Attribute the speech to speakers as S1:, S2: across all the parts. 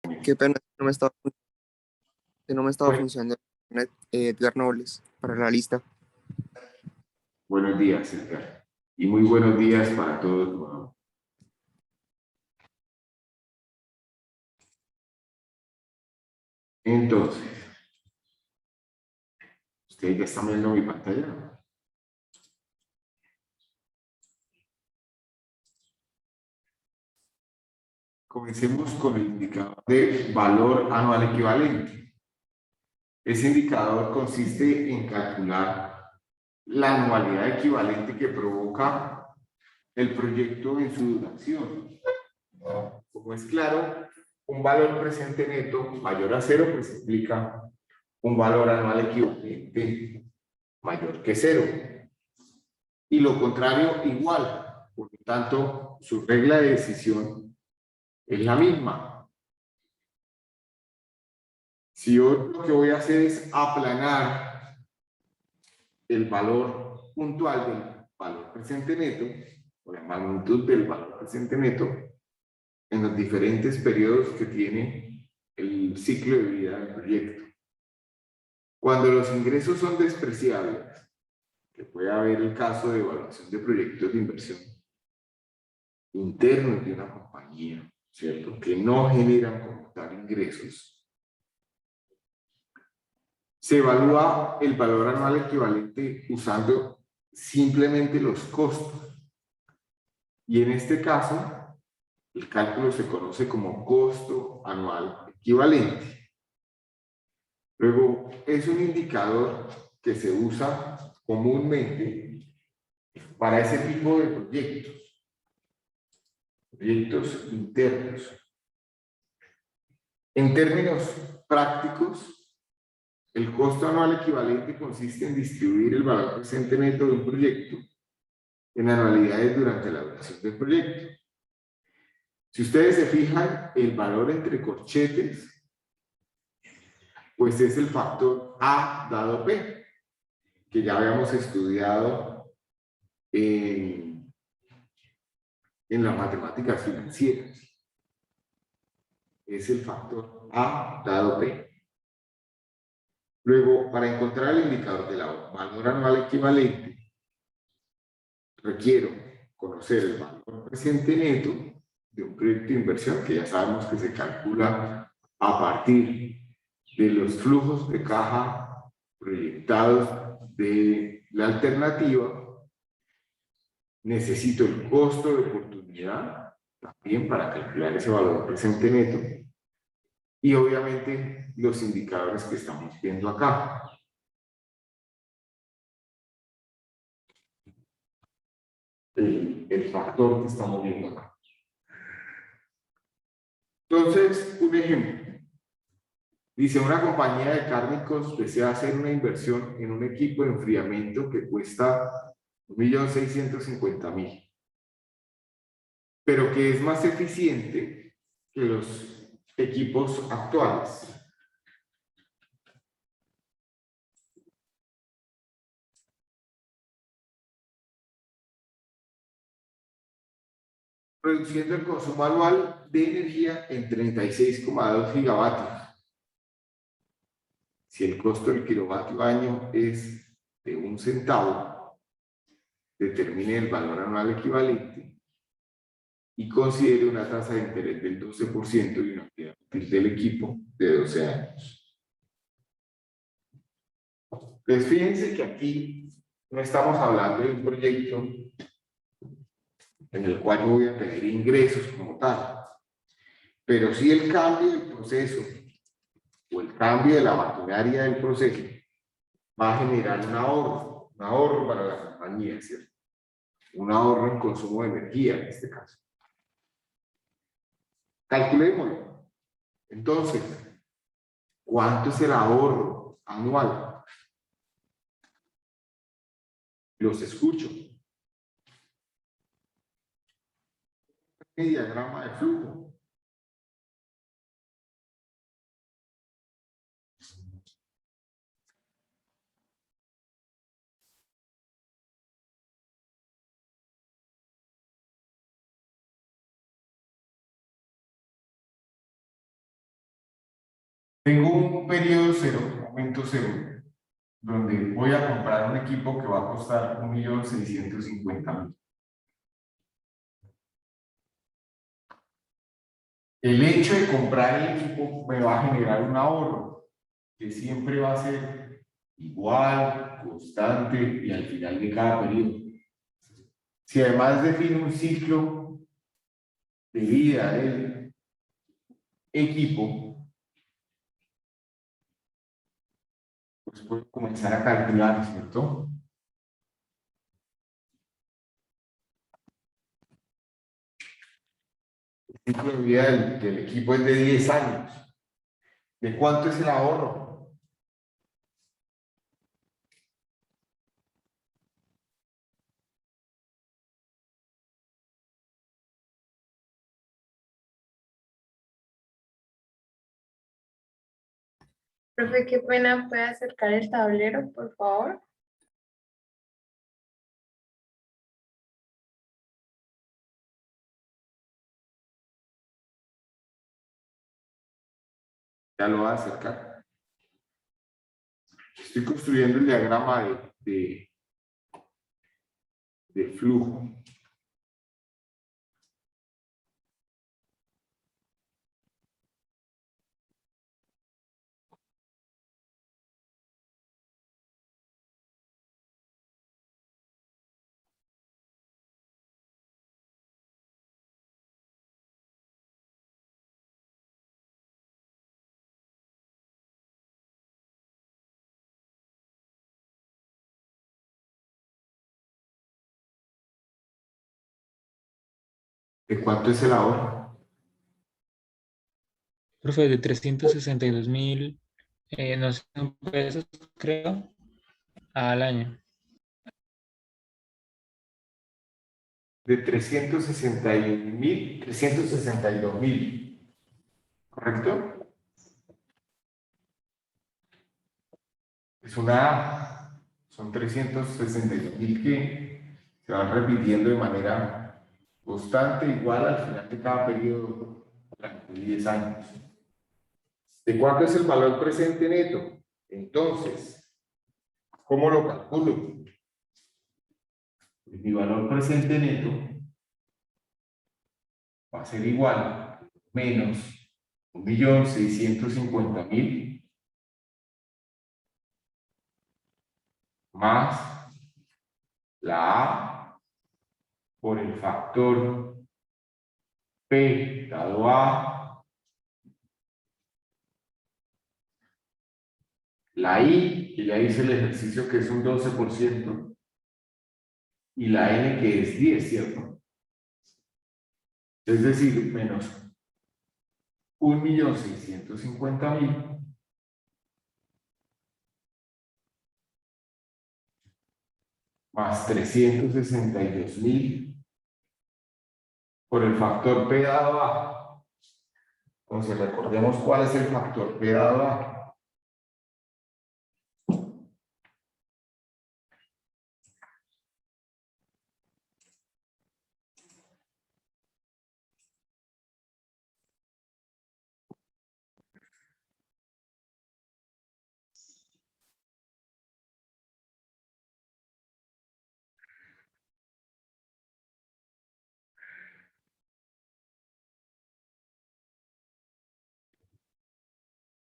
S1: Qué pena que no me estaba
S2: Bueno,
S1: funcionando Edgar Nobles para la lista.
S2: buenos días, Edgar. Y muy buenos días para todos. Bueno, entonces, ustedes ya están viendo mi pantalla. Comencemos con el indicador de valor anual equivalente. Ese indicador consiste en calcular la anualidad equivalente que provoca el proyecto en su duración. Como es claro, un valor presente neto mayor a cero pues implica un valor anual equivalente mayor que cero. Y lo contrario igual. Por lo tanto, su regla de decisión es la misma. Si yo lo que voy a hacer es aplanar el valor puntual del valor presente neto, o la magnitud del valor presente neto, en los diferentes periodos que tiene el ciclo de vida del proyecto. Cuando los ingresos son despreciables, que puede haber el caso de evaluación de proyectos de inversión internos de una compañía, ¿cierto? Que no generan como tal ingresos. Se evalúa el valor anual equivalente usando simplemente los costos. Y en este caso, el cálculo se conoce como costo anual equivalente. Luego, es un indicador que se usa comúnmente para ese tipo de proyectos internos. En términos prácticos, el costo anual equivalente consiste en distribuir el valor presente neto de un proyecto en anualidades durante la duración del proyecto. Si ustedes se fijan, el valor entre corchetes, pues es el factor A dado P, que ya habíamos estudiado en las matemáticas financieras. Es el factor A dado P. Luego, para encontrar el indicador del valor anual equivalente, requiero conocer el valor presente neto de un proyecto de inversión, que ya sabemos que se calcula a partir de los flujos de caja proyectados de la alternativa. Necesito el costo de oportunidad también para calcular ese valor presente neto y obviamente los indicadores que estamos viendo acá. El factor que estamos viendo acá. Entonces, un ejemplo. Dice, una compañía de cárnicos desea hacer una inversión en un equipo de enfriamiento que cuesta 1.650.000, pero que es más eficiente que los equipos actuales. Reduciendo el consumo anual de energía en 36,2 gigavatios. Si el costo del kilovatio año es de 1 centavo, determine el valor anual equivalente y considere una tasa de interés del 12% y una vida útil del equipo de 12 años. Pues fíjense que aquí no estamos hablando de un proyecto en el cual yo voy a tener ingresos como tal, pero sí el cambio del proceso o el cambio de la maquinaria del proceso va a generar un ahorro para la compañía, ¿cierto? Un ahorro en consumo de energía en este caso. Calculémoslo. Entonces, ¿cuánto es el ahorro anual? Los escucho. Diagrama de flujo. Tengo un periodo cero, momento cero, donde voy a comprar un equipo que va a costar 1.650.000. El hecho de comprar el equipo me va a generar un ahorro que siempre va a ser igual, constante y al final de cada periodo. Si además defino un ciclo de vida del equipo, pues puedo comenzar a calcular, ¿cierto? El ciclo de vida del equipo es de 10 años. ¿De cuánto es el ahorro?
S3: Profe, qué pena, ¿puede acercar el tablero, por favor?
S2: Ya lo va a acercar. Estoy construyendo el diagrama de flujo. ¿De cuánto es el ahorro?
S4: Profe, de 362.000, no sé, pesos, creo, al año.
S2: De 361.000, 362.000, ¿correcto? Es una, son 362.000 que se van repitiendo de manera constante, igual al final de cada periodo, durante 10 años. ¿De cuánto es el valor presente neto? Entonces, ¿cómo lo calculo? Pues mi valor presente neto va a ser igual menos 1.650.000 más la A por el factor P dado A, la I, que ya hice el ejercicio que es un 12%, y la N que es 10, ¿cierto? Es decir, menos 1.650.000 más 362.000 por el factor P dado A. Entonces, recordemos cuál es el factor P dado A.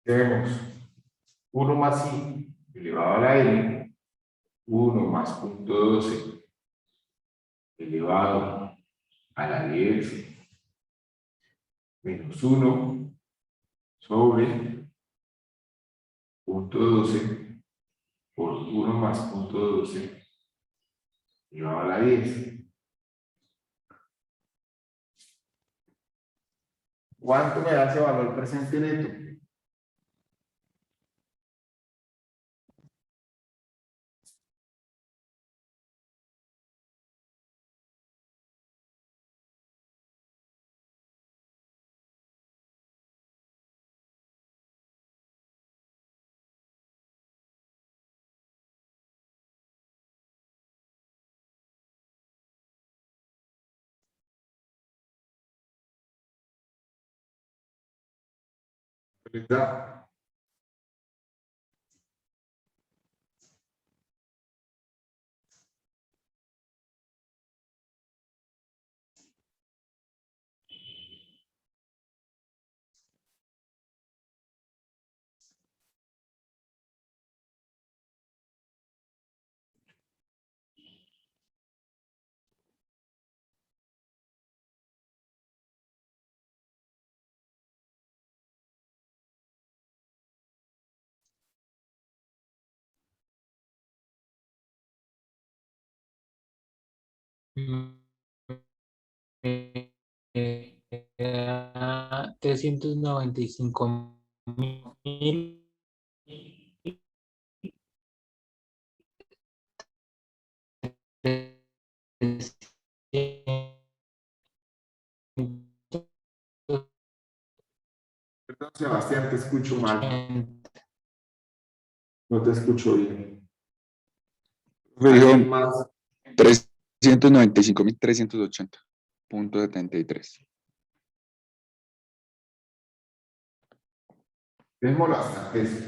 S2: Tenemos 1 más I elevado a la N, 1 más punto 12 elevado a la 10 menos 1 sobre punto 12 por 1 más punto 12 elevado a la 10. ¿Cuánto me da ese valor presente neto? ¿Verdad?
S4: me da 395.000.
S2: Perdón, Sebastián, te escucho mal. No te escucho bien.
S5: Me dijo
S2: ¿Alguien más?
S5: 395.380.73.
S2: Démoslo hasta eso.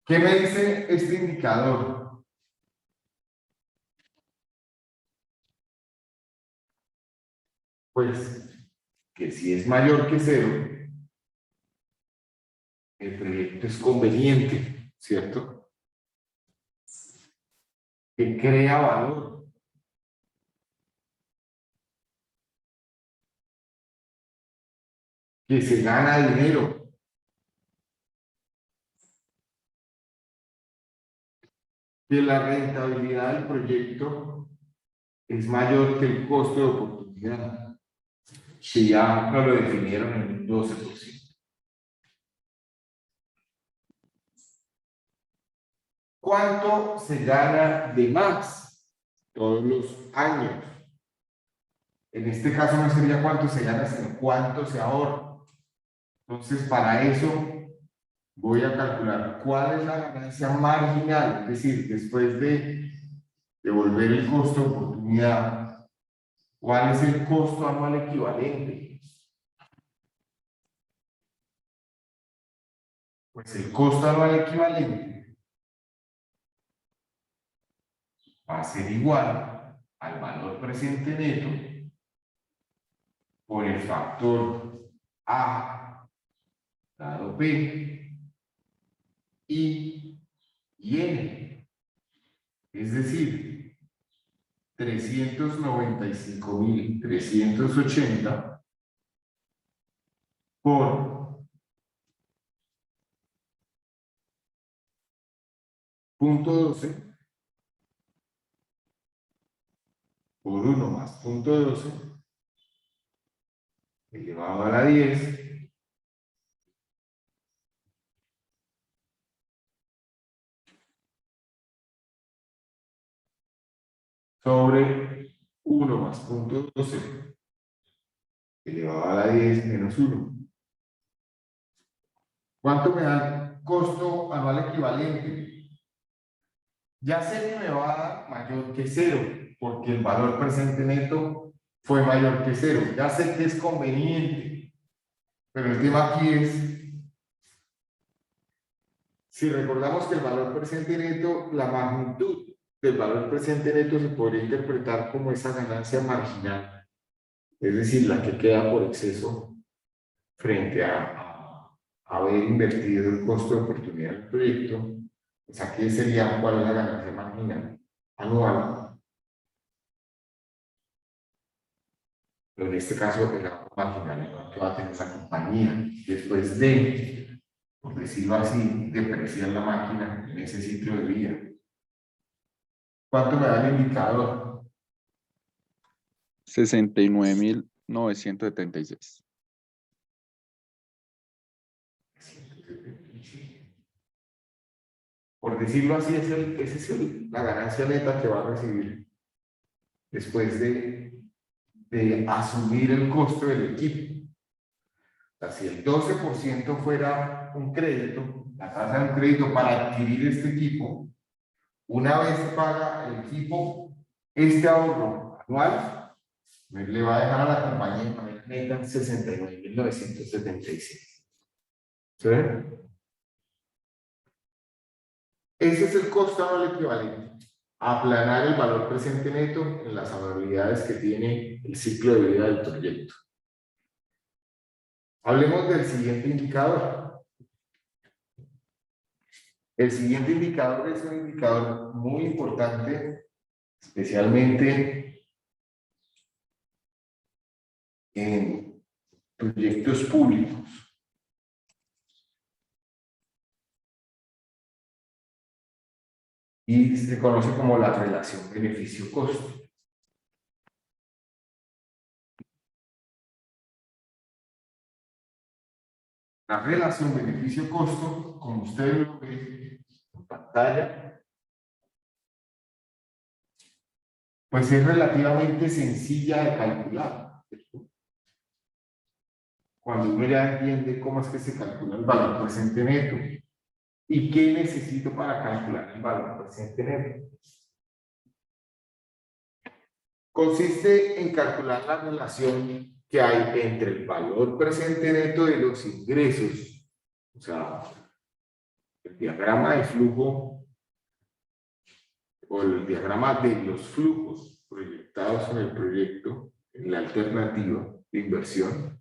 S2: ¿Qué me dice este indicador? Pues que si es mayor que cero, el proyecto es conveniente, ¿cierto? Que crea valor. Que se gana dinero. Que la rentabilidad del proyecto es mayor que el costo de oportunidad. Si ya no lo definieron en un 12%. ¿Cuánto se gana de más todos los años? En este caso no sería cuánto se gana, sino cuánto se ahorra. Entonces, para eso voy a calcular cuál es la ganancia marginal, es decir, después de devolver el costo de oportunidad, cuál es el costo anual equivalente. Pues el costo anual equivalente va a ser igual al valor presente neto por el factor A dado P I y N. Es decir, 395.380 por 0.12 por 1 más 0.12 elevado a la 10 sobre 1 más 0.12 elevado a la 10 menos 1. ¿Cuánto me da el costo anual equivalente? Ya sé que me va a dar mayor que 0, porque el valor presente neto fue mayor que 0. Ya sé que es conveniente, pero el tema aquí es, si recordamos que el valor presente neto, la magnitud del valor presente neto se podría interpretar como esa ganancia marginal, es decir, la que queda por exceso frente a haber invertido el costo de oportunidad del proyecto. Pues aquí sería cuál es la ganancia marginal anual. Pero en este caso, el ahorro marginal que va a tener la compañía después de, por decirlo así, depreciar la máquina en ese ciclo de vida. ¿Cuánto me da el indicador?
S5: 69.976.
S2: Por decirlo así, esa es la ganancia neta que va a recibir después de asumir el costo del equipo. O sea, si el 12% fuera un crédito, la tasa de un crédito para adquirir este equipo, una vez paga el equipo este ahorro anual, le va a dejar a la compañía neta 69.976. ¿Sí? Ese es el costo anual equivalente. Aplanar el valor presente neto en las anualidades que tiene el ciclo de vida del proyecto. Hablemos del siguiente indicador. El siguiente indicador es un indicador muy importante, especialmente en proyectos públicos. Y se conoce como la relación beneficio-costo. La relación beneficio-costo, como ustedes lo ven en pantalla, pues es relativamente sencilla de calcular, ¿cierto? Cuando uno ya entiende cómo es que se calcula el valor presente neto y qué necesito para calcular el valor presente neto. Consiste en calcular la relación que hay entre el valor presente neto de los ingresos, o sea, el diagrama de flujo o el diagrama de los flujos proyectados en el proyecto, en la alternativa de inversión.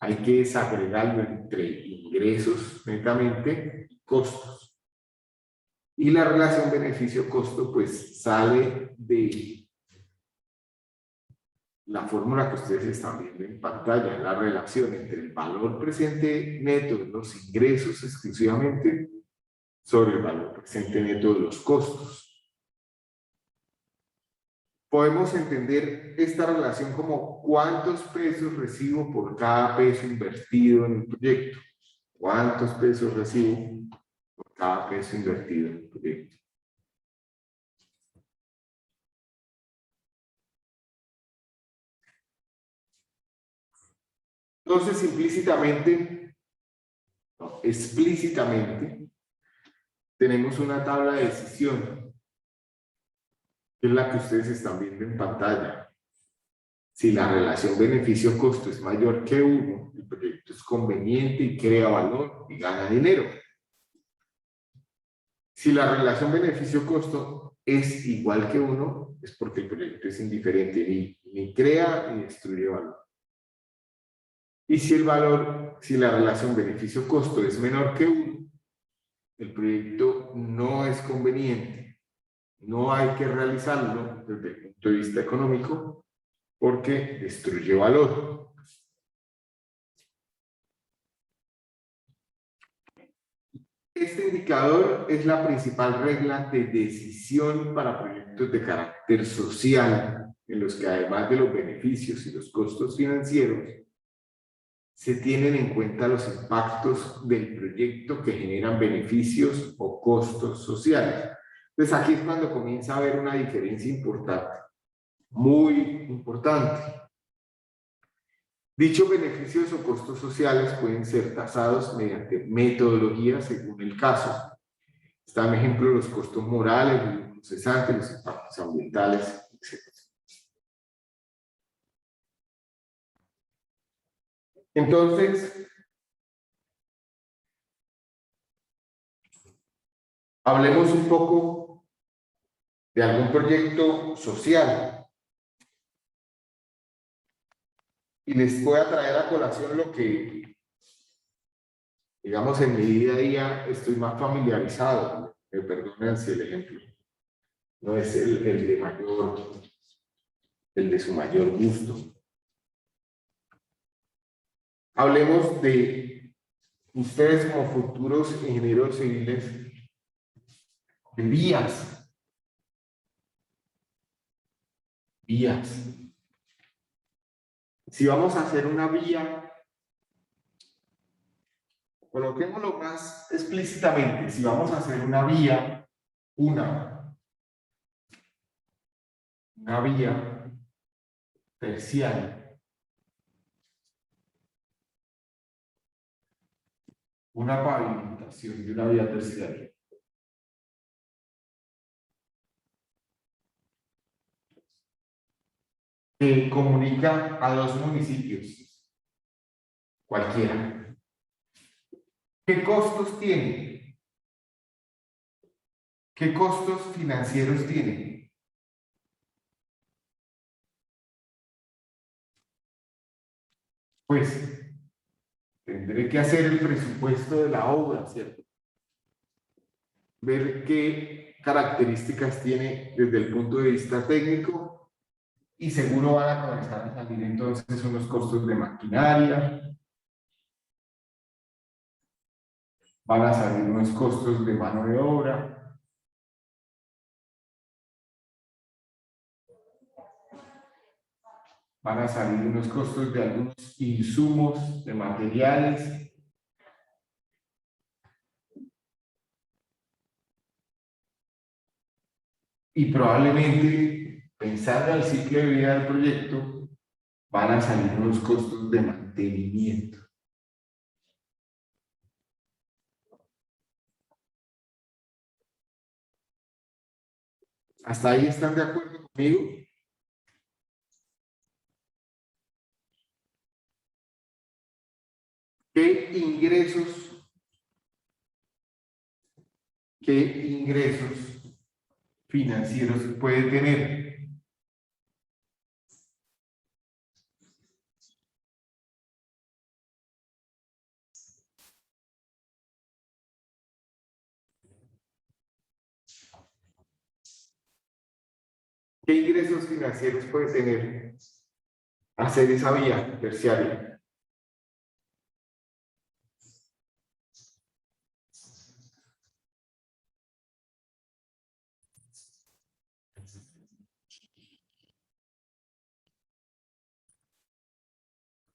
S2: Hay que desagregarlo entre ingresos netamente y costos. Y la relación beneficio-costo pues sale de la fórmula que ustedes están viendo en pantalla, la relación entre el valor presente neto de los ingresos exclusivamente sobre el valor presente neto de los costos. Podemos entender esta relación como cuántos pesos recibo por cada peso invertido en el proyecto. ¿Cuántos pesos recibo por cada peso invertido en el proyecto? Entonces, explícitamente, tenemos una tabla de decisión, que es la que ustedes están viendo en pantalla. Si la relación beneficio-costo es mayor que 1, el proyecto es conveniente y crea valor y gana dinero. Si la relación beneficio-costo es igual que 1, es porque el proyecto es indiferente, ni crea ni destruye valor. Y si la relación beneficio-costo es menor que 1, el proyecto no es conveniente. No hay que realizarlo desde el punto de vista económico porque destruye valor. Este indicador es la principal regla de decisión para proyectos de carácter social, en los que además de los beneficios y los costos financieros, se tienen en cuenta los impactos del proyecto que generan beneficios o costos sociales. Entonces aquí es cuando comienza a haber una diferencia importante, muy importante. Dichos beneficios o costos sociales pueden ser tasados mediante metodologías según el caso. Están, ejemplo, los costos morales, los procesantes, los impactos ambientales, etc. Entonces, hablemos un poco de algún proyecto social. Y les voy a traer a colación lo que, digamos, en mi día a día estoy más familiarizado. Me perdonen si el ejemplo no es el de su mayor gusto. Hablemos de ustedes como futuros ingenieros civiles, de vías. Si vamos a hacer una vía, coloquémoslo más explícitamente, si vamos a hacer una vía, una vía terciaria, una pavimentación de una vía terciaria. Que comunica a dos municipios, cualquiera. ¿Qué costos tiene? ¿Qué costos financieros tiene? Pues tendré que hacer el presupuesto de la obra, ¿cierto? Ver qué características tiene desde el punto de vista técnico y seguro van a comenzar a salir entonces unos costos de maquinaria, van a salir unos costos de mano de obra, van a salir unos costos de algunos insumos, de materiales, y probablemente, pensando en el ciclo de vida del proyecto, van a salir unos costos de mantenimiento. ¿Hasta ahí están de acuerdo conmigo? ¿Qué ingresos financieros puede tener? ¿Qué ingresos financieros puede tener hacer esa vía terciaria?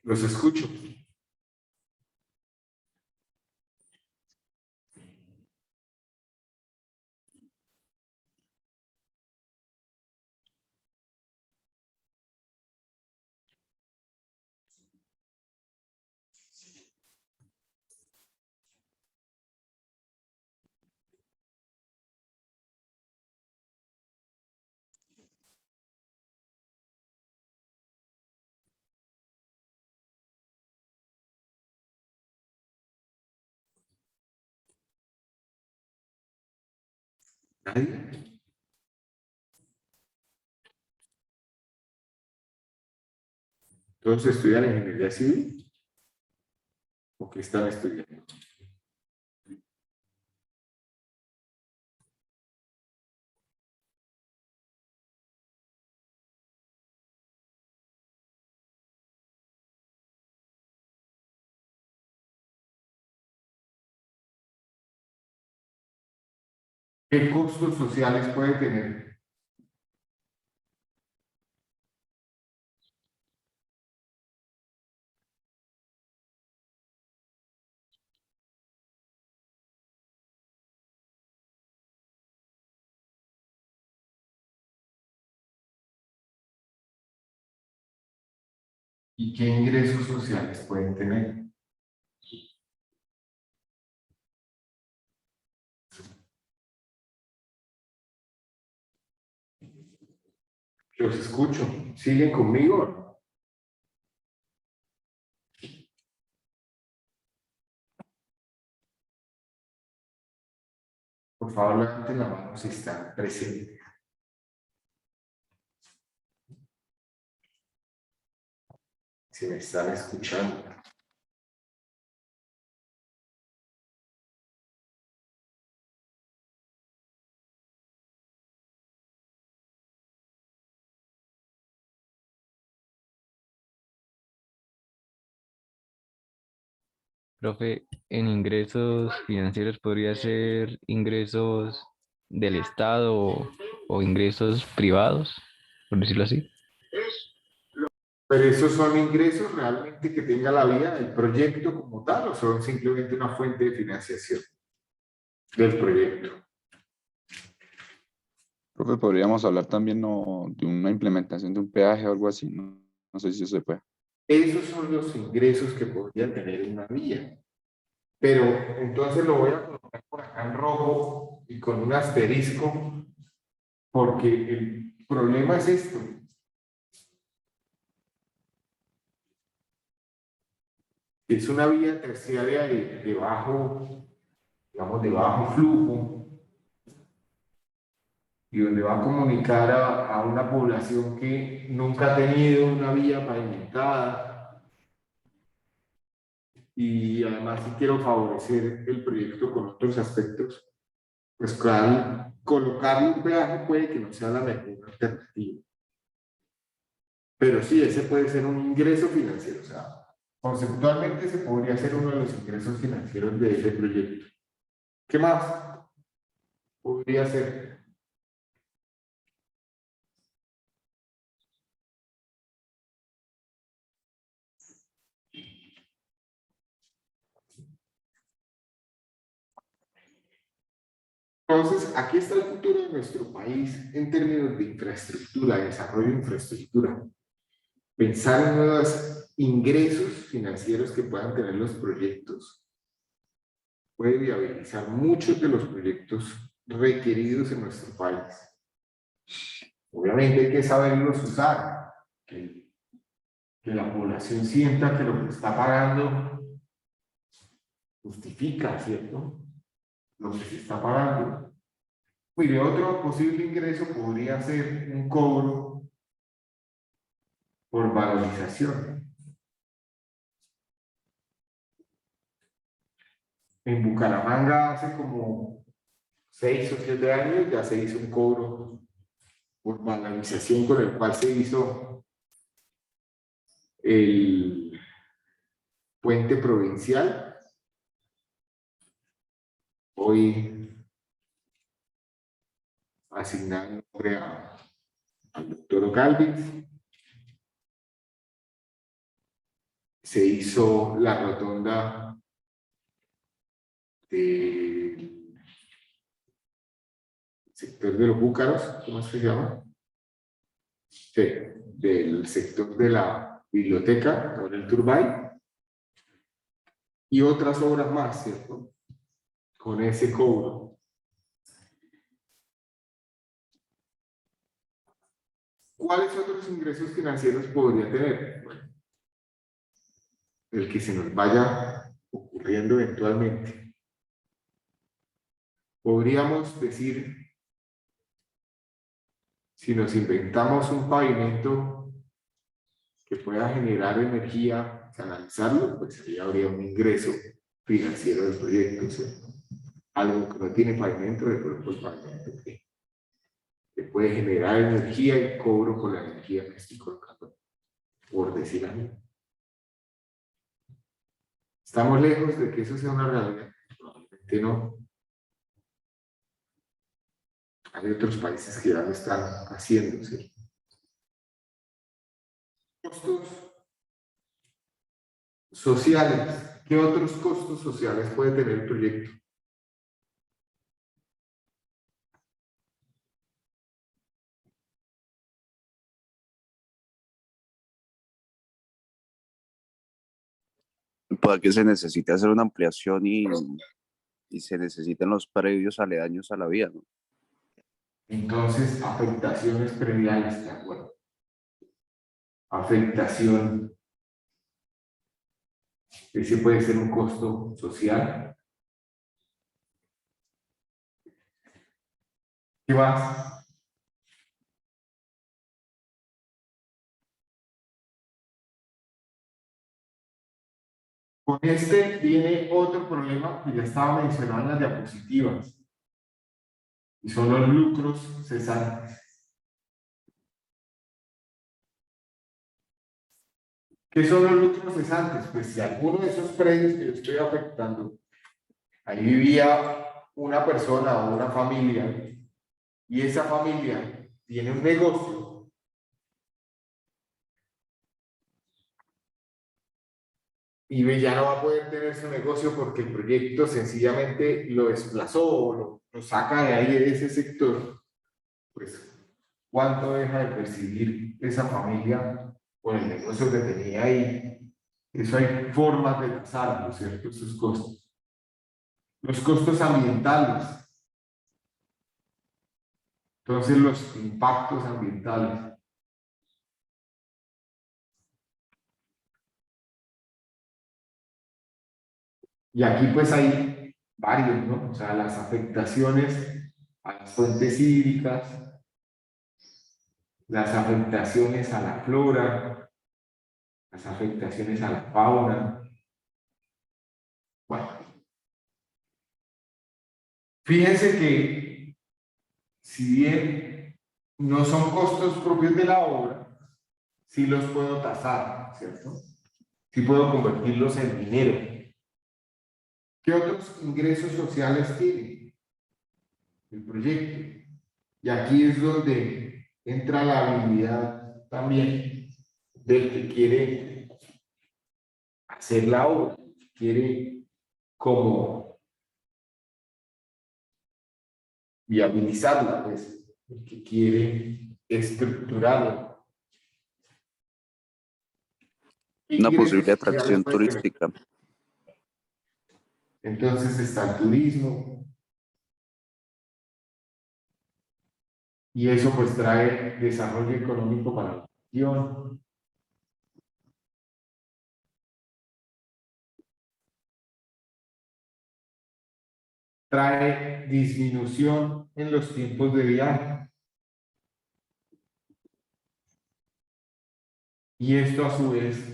S2: Los escucho. ¿Nadie? ¿Todos estudian ingeniería civil? ¿O qué están estudiando? ¿Qué costos sociales puede tener? ¿Y qué ingresos sociales pueden tener? Los escucho. ¿Siguen conmigo? Por favor, levanten la mano si están presentes. Si me están escuchando.
S5: Profe, en ingresos financieros podría ser ingresos del Estado o ingresos privados, por decirlo así.
S2: ¿Pero esos son ingresos realmente que tenga la vía del proyecto como tal o son simplemente una fuente de financiación del proyecto?
S6: Profe, podríamos hablar también de una implementación de un peaje o algo así, no, no sé si eso se puede.
S2: Esos son los ingresos que podría tener una vía. Pero entonces lo voy a colocar por acá en rojo y con un asterisco, porque el problema es esto. Es una vía terciaria de bajo, digamos, de bajo flujo, y donde va a comunicar a una población que nunca ha tenido una vía pavimentada. Y además, si quiero favorecer el proyecto con otros aspectos, pues claro, colocarle un peaje puede que no sea la mejor alternativa. Pero sí, ese puede ser un ingreso financiero. O sea, conceptualmente ese podría ser uno de los ingresos financieros de ese proyecto. ¿Qué más podría ser? Entonces, aquí está el futuro de nuestro país en términos de infraestructura, de desarrollo de infraestructura. Pensar en nuevos ingresos financieros que puedan tener los proyectos puede viabilizar muchos de los proyectos requeridos en nuestro país. Obviamente hay que saberlos usar, que la población sienta que lo que está pagando justifica, ¿cierto? Lo que se está pagando. Mire, otro posible ingreso podría ser un cobro por valorización. En Bucaramanga hace como 6 o 7 años ya se hizo un cobro por valorización con el cual se hizo el puente provincial. Hoy asignado el nombre al doctor Galvez. Se hizo la rotonda del sector de los Búcaros, ¿cómo es que se llama? Sí, del sector de la biblioteca, con el Turbay, y otras obras más, ¿cierto? Con ese cobro. ¿Cuáles otros ingresos financieros podría tener? Bueno, el que se nos vaya ocurriendo eventualmente. Podríamos decir, si nos inventamos un pavimento que pueda generar energía, canalizarlo, pues ahí habría un ingreso financiero del proyecto, ¿cierto? Algo que no tiene pavimento, de pronto el pavimento que puede generar energía y cobro por la energía que estoy colocando, por decir algo. ¿Estamos lejos de que eso sea una realidad? Probablemente no. Hay otros países que ya lo están haciendo, ¿cierto? Costos sociales. ¿Qué otros costos sociales puede tener el proyecto?
S7: Puede que se necesite hacer una ampliación y se necesiten los predios aledaños a la vía, ¿no?
S2: Entonces, afectaciones prediales, ¿de acuerdo? Afectación. Ese puede ser un costo social. ¿Qué más? Con este viene otro problema que ya estaba mencionado en las diapositivas, y son los lucros cesantes. ¿Qué son los lucros cesantes? Pues si alguno de esos predios que yo estoy afectando, ahí vivía una persona o una familia, y esa familia tiene un negocio, y ya no va a poder tener su negocio porque el proyecto sencillamente lo desplazó o lo saca de ahí, de ese sector, pues ¿cuánto deja de percibir esa familia por el negocio que tenía ahí? Eso hay formas de tasarlo, ¿cierto? Esos costos. Los costos ambientales. Entonces, los impactos ambientales. Y aquí pues hay varios, ¿no? O sea, las afectaciones a las fuentes hídricas, las afectaciones a la flora, las afectaciones a la fauna. Bueno, fíjense que si bien no son costos propios de la obra, sí los puedo tasar, ¿cierto? Sí puedo convertirlos en dinero. ¿Qué otros ingresos sociales tiene el proyecto? Y aquí es donde entra la habilidad también del que quiere hacer la obra, quiere como viabilizarla, pues, el que quiere estructurarla.
S7: Una posible
S2: Ingresos que ya les
S7: atracción
S2: puede tener.
S7: turística.
S2: Entonces está el turismo. Y eso pues trae desarrollo económico para la región. Trae disminución en los tiempos de viaje. Y esto a su vez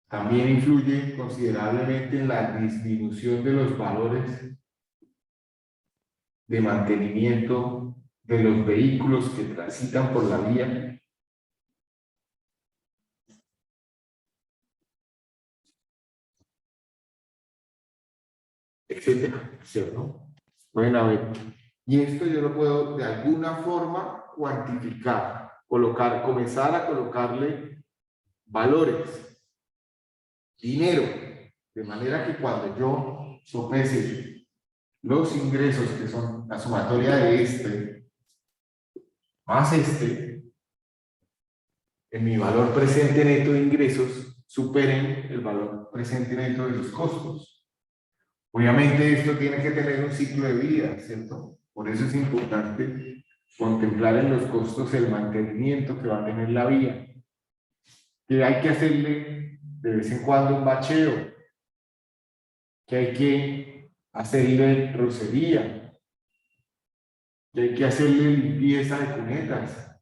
S2: también influye considerablemente en la disminución de los valores de mantenimiento de los vehículos que transitan por la vía. Etcétera, ¿cierto? Pueden haber. Y esto yo lo puedo de alguna forma cuantificar, comenzar a colocarle valores, dinero, de manera que cuando yo sopese los ingresos que son la sumatoria de este más este, en mi valor presente neto de ingresos superen el valor presente neto de los costos. Obviamente esto tiene que tener un ciclo de vida, ¿cierto? Por eso es importante contemplar en los costos el mantenimiento que va a tener la vía, que hay que hacerle de vez en cuando un bacheo, que hay que hacerle rocería, que hay que hacerle limpieza de cunetas,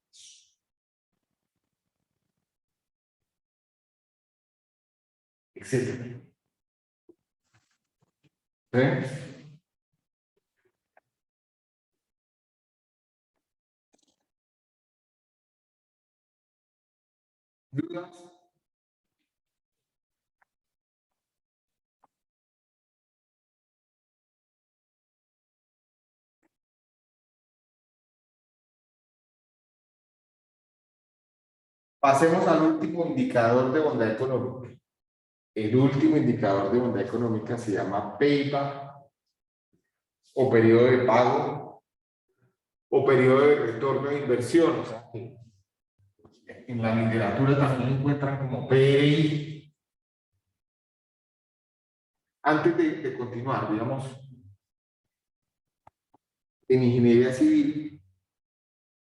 S2: etcétera. ¿Ven? ¿Dudas? Pasemos al último indicador de bondad económica. El último indicador de bondad económica se llama payback o periodo de pago o periodo de retorno de inversión. O sea, que en la literatura también encuentran como PRI. Antes de continuar, digamos, en ingeniería civil,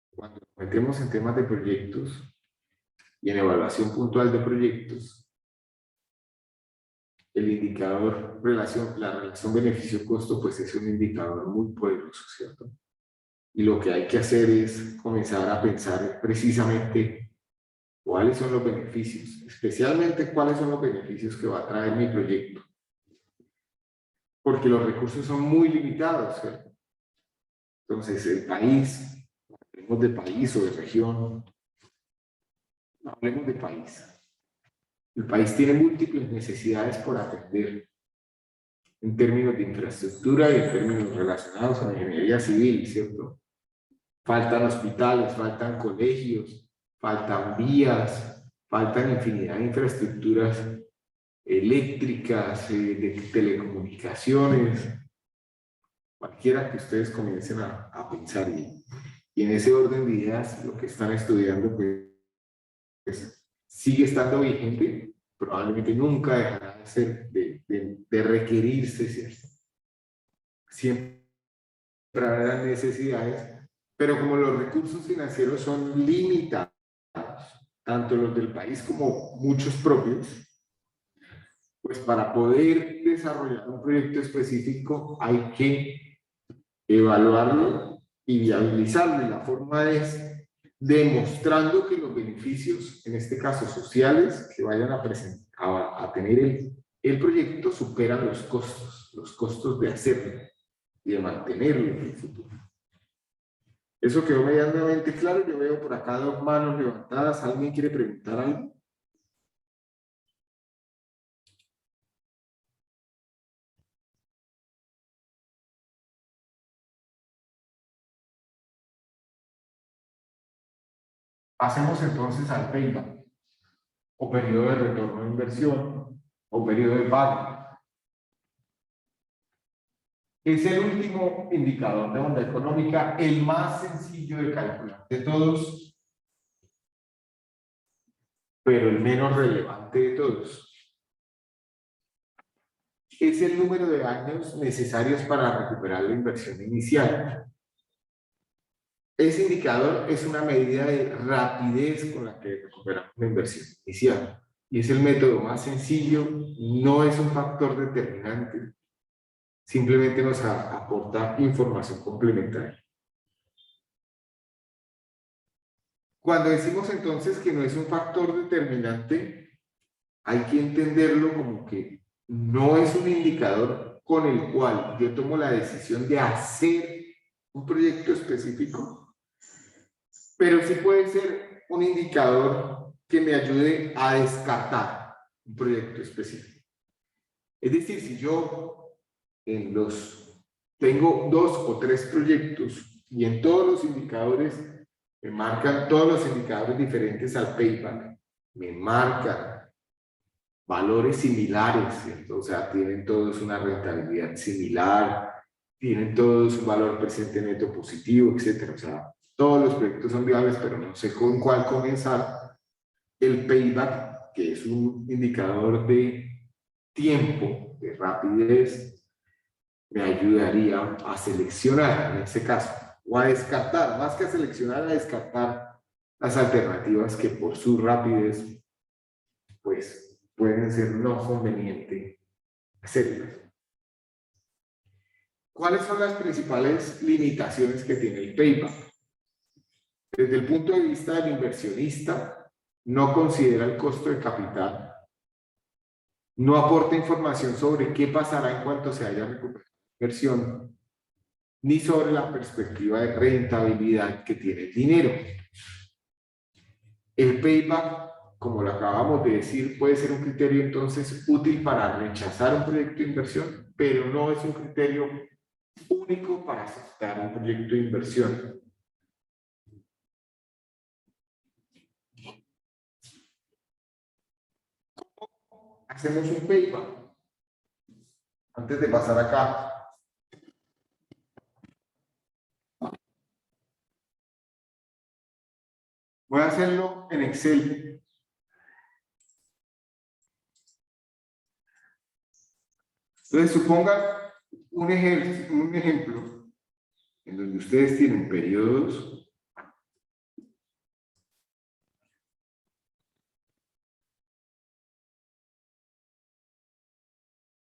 S2: cuando nos metemos en temas de proyectos y en evaluación puntual de proyectos, el indicador la relación beneficio-costo, pues es un indicador muy poderoso, ¿cierto? Y lo que hay que hacer es comenzar a pensar precisamente cuáles son los beneficios, especialmente cuáles son los beneficios que va a traer mi proyecto. Porque los recursos son muy limitados, ¿cierto? Entonces, el país, hablemos de país o de región, hablemos de país. El país tiene múltiples necesidades por atender en términos de infraestructura y en términos relacionados a la ingeniería civil, ¿cierto? Faltan hospitales, faltan colegios, faltan vías, faltan infinidad de infraestructuras eléctricas, de telecomunicaciones, cualquiera que ustedes comiencen a pensar. Y en ese orden de ideas, lo que están estudiando, pues sigue estando vigente, probablemente nunca dejará de ser, de requerirse, ¿cierto? Siempre habrá necesidades, pero como los recursos financieros son limitados, tanto los del país como muchos propios, pues para poder desarrollar un proyecto específico hay que evaluarlo y viabilizarlo. Y la forma es demostrando que los beneficios, en este caso sociales, que vayan a tener el proyecto superan los costos de hacerlo y de mantenerlo en el futuro. Eso quedó medianamente claro. Yo veo por acá 2 manos levantadas. ¿Alguien quiere preguntar algo? Pasemos entonces al payback, o periodo de retorno de inversión, o periodo de pago. Es el último indicador de bondad económica, el más sencillo de calcular de todos, pero el menos relevante de todos. Es el número de años necesarios para recuperar la inversión inicial. Ese indicador es una medida de rapidez con la que recuperamos la inversión inicial. Y es el método más sencillo, no es un factor determinante, simplemente nos aporta información complementaria. Cuando decimos entonces que no es un factor determinante, hay que entenderlo como que no es un indicador con el cual yo tomo la decisión de hacer un proyecto específico, pero sí puede ser un indicador que me ayude a descartar un proyecto específico. Es decir, si yo tengo 2 o 3 proyectos y en todos los indicadores me marcan todos los indicadores diferentes al payback, me marcan valores similares, ¿cierto? O sea, tienen todos una rentabilidad similar, tienen todos un valor presente neto positivo, etcétera. O sea, todos los proyectos son viables, pero no sé con cuál comenzar. El payback, que es un indicador de tiempo, de rapidez, me ayudaría a seleccionar en ese caso, o a descartar, más que a seleccionar, a descartar las alternativas que por su rapidez, pues, pueden ser no conveniente hacerlas. ¿Cuáles son las principales limitaciones que tiene el payback? Desde el punto de vista del inversionista, no considera el costo de capital, no aporta información sobre qué pasará en cuanto se haya recuperado la inversión, ni sobre la perspectiva de rentabilidad que tiene el dinero. El payback, como lo acabamos de decir, puede ser un criterio entonces útil para rechazar un proyecto de inversión, pero no es un criterio único para aceptar un proyecto de inversión. Hacemos un payback. Antes de pasar acá. Voy a hacerlo en Excel. Entonces, supongan un ejemplo en donde ustedes tienen periodos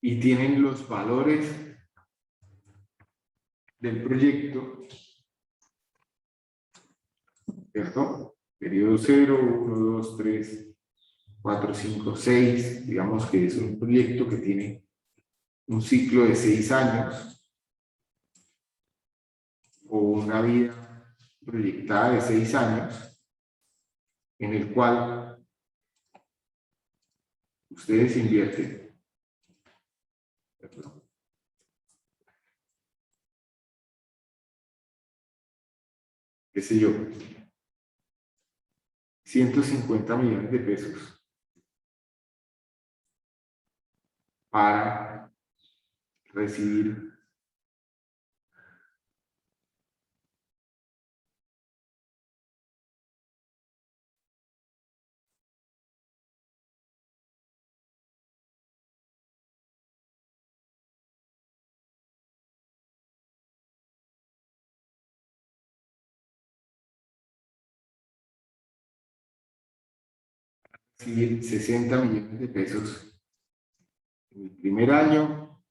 S2: y tienen los valores del proyecto, ¿cierto? Periodo 0, 1, 2, 3, 4, 5, 6, digamos que es un proyecto que tiene un ciclo de 6 años o una vida proyectada de 6 años en el cual ustedes invierten, ¿cierto? Qué sé yo, 150 millones de pesos para recibir recibir 60 millones de pesos en el primer año,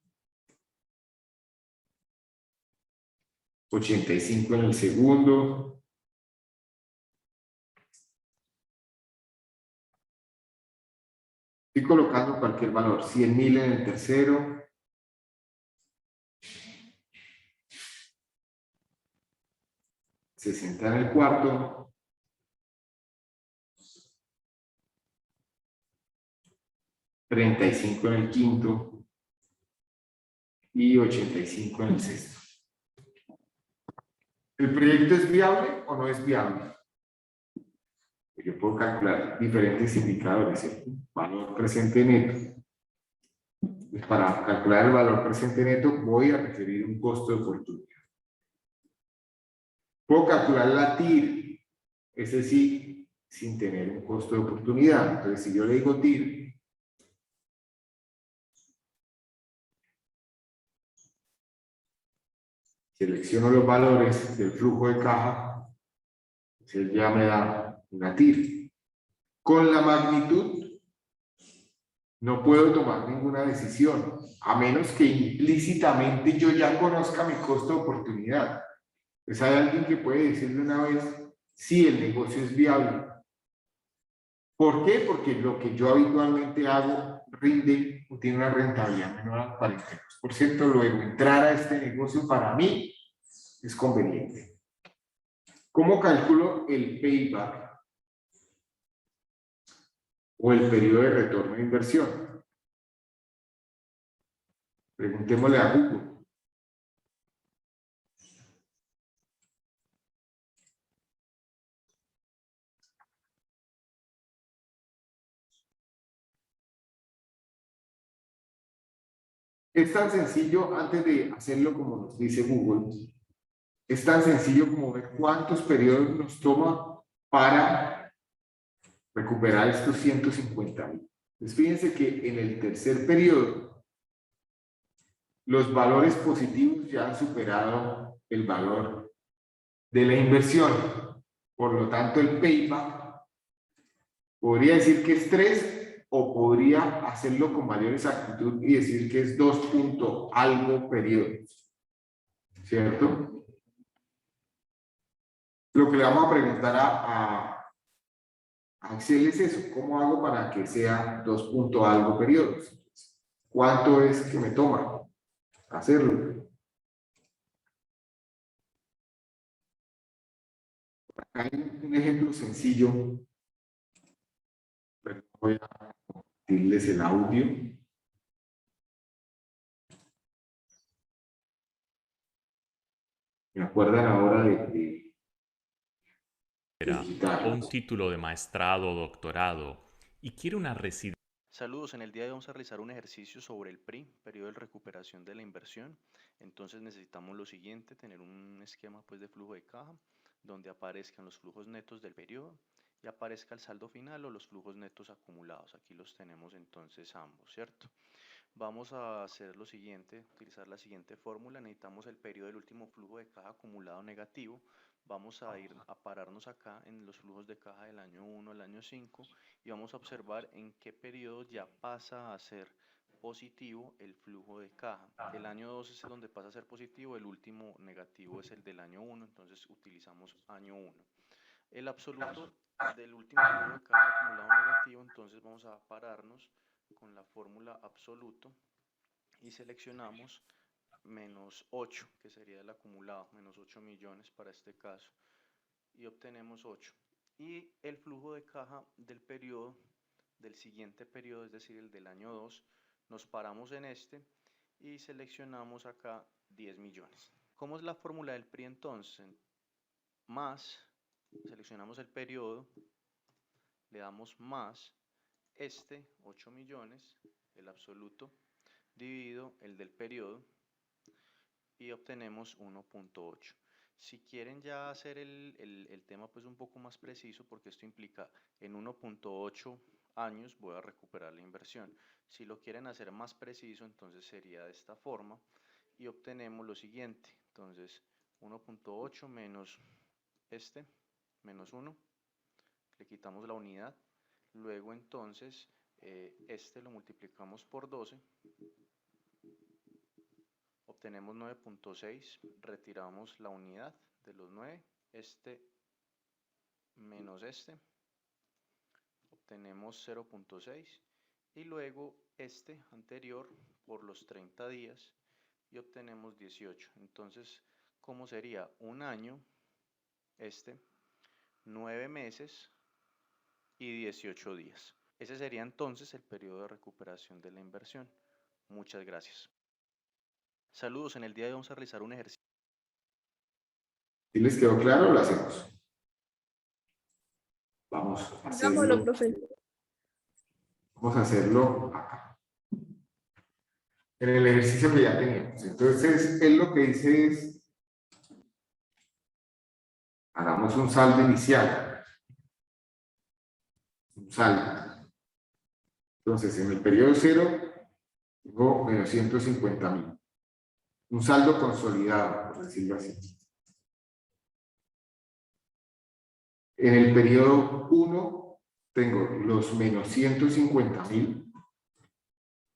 S2: 85 en el segundo, estoy colocando cualquier valor, 100.000 en el tercero, $60 en el cuarto, $35 en el quinto y 85 en el sexto. ¿El proyecto es viable o no es viable? Yo puedo calcular diferentes indicadores, ¿cierto? Valor presente neto, Para calcular el valor presente neto voy a referir un costo de oportunidad. Puedo calcular la TIR, es decir, sin tener un costo de oportunidad. Entonces, si yo le digo TIR, selecciono los valores del flujo de caja, entonces ya me da una TIR. Con la magnitud, no puedo tomar ninguna decisión, a menos que implícitamente yo ya conozca mi costo de oportunidad. Pues hay alguien que puede decirle una vez, sí, el negocio es viable. ¿Por qué? Porque lo que yo habitualmente hago rinde o tiene una rentabilidad menor al 42%. Luego, entrar a este negocio para mí es conveniente. ¿Cómo calculo el payback o el periodo de retorno de inversión? Preguntémosle a Google. Es tan sencillo, antes de hacerlo como nos dice Google, es tan sencillo como ver cuántos periodos nos toma para recuperar estos 150.000. Entonces, fíjense que en el tercer periodo, los valores positivos ya han superado el valor de la inversión. Por lo tanto, el payback podría decir que es 3 o podría hacerlo con mayor exactitud y decir que es 2 punto algo periodos. ¿Cierto? Lo que le vamos a preguntar a Excel es eso. ¿Cómo hago para que sea 2 punto algo periodos? ¿Cuánto es que me toma hacerlo? Acá hay un ejemplo sencillo. Voy a compartirles el audio. ¿Me acuerdan ahora de
S8: o un título de maestrado o doctorado y quiere una residencia?
S9: Saludos, en el día de hoy vamos a realizar un ejercicio sobre el PRI, periodo de recuperación de la inversión. Entonces necesitamos lo siguiente, tener un esquema pues de flujo de caja donde aparezcan los flujos netos del periodo y aparezca el saldo final o los flujos netos acumulados. Aquí los tenemos entonces ambos, ¿cierto? Vamos a hacer lo siguiente, utilizar la siguiente fórmula. Necesitamos el periodo del último flujo de caja acumulado negativo. Vamos a ir a pararnos acá en los flujos de caja del año 1 al año 5 y vamos a observar en qué periodo ya pasa a ser positivo el flujo de caja. El año 2 es donde pasa a ser positivo, el último negativo es el del año 1, entonces utilizamos año 1. El absoluto del último flujo de caja acumulado negativo, entonces vamos a pararnos con la fórmula absoluto y seleccionamos menos 8, que sería el acumulado, menos 8 millones para este caso, y obtenemos 8. Y el flujo de caja del periodo, del siguiente periodo, es decir, el del año 2, nos paramos en este y seleccionamos acá 10 millones. ¿Cómo es la fórmula del PRI entonces? Más, seleccionamos el periodo, le damos más, 8 millones, el absoluto, dividido el del periodo, y obtenemos 1.8. Si quieren ya hacer el tema pues un poco más preciso, porque esto implica en 1.8 años voy a recuperar la inversión. Si lo quieren hacer más preciso, entonces sería de esta forma y obtenemos lo siguiente. Entonces 1.8 menos menos 1, le quitamos la unidad, luego entonces lo multiplicamos por 12, obtenemos 9.6, retiramos la unidad de los 9, menos obtenemos 0.6 y luego anterior por los 30 días y obtenemos 18. Entonces, ¿cómo sería? Un año, 9 meses y 18 días. Ese sería entonces el periodo de recuperación de la inversión. Muchas gracias. Saludos, en el día de hoy vamos a realizar un ejercicio.
S2: ¿Sí les quedó claro? Lo hacemos. Vamos a hacerlo.
S3: Profe.
S2: Vamos a hacerlo acá. en el ejercicio que ya teníamos. Entonces, él lo que dice es, hagamos un saldo inicial. Un saldo. Entonces, en el periodo 0, tengo menos 150.000. Un saldo consolidado, por decirlo así. En el periodo 1, tengo los menos 150.000